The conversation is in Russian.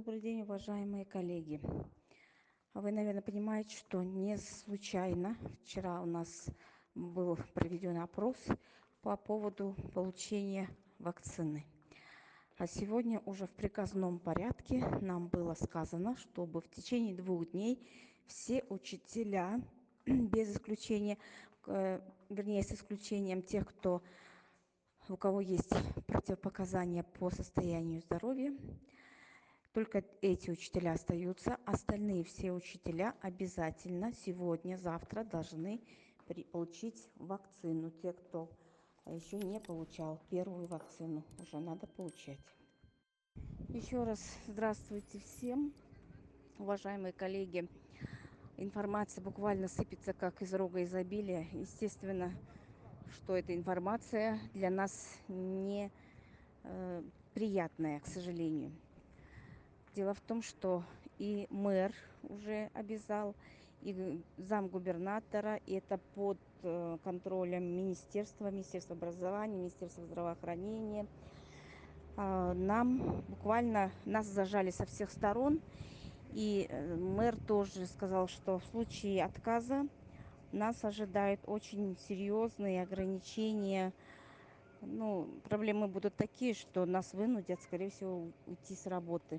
Добрый день, уважаемые коллеги. Вы, наверное, понимаете, что не случайно вчера у нас был проведен опрос по поводу получения вакцины. А сегодня уже в приказном порядке нам было сказано, чтобы в течение 2 дней все учителя, без исключения, вернее, с исключением тех, у кого есть противопоказания по состоянию здоровья, только эти учителя остаются. Остальные все учителя обязательно сегодня, завтра должны получить вакцину. Те, кто еще не получал первую вакцину, уже надо получать. Еще раз здравствуйте всем, уважаемые коллеги. Информация буквально сыпется как из рога изобилия. Естественно, что эта информация для нас не приятная, к сожалению. Дело в том, что и мэр уже обязал, и замгубернатора, и это под контролем Министерства образования, Министерства здравоохранения. Нас зажали со всех сторон, и мэр тоже сказал, что в случае отказа нас ожидают очень серьезные ограничения. Проблемы будут такие, что нас вынудят, скорее всего, уйти с работы.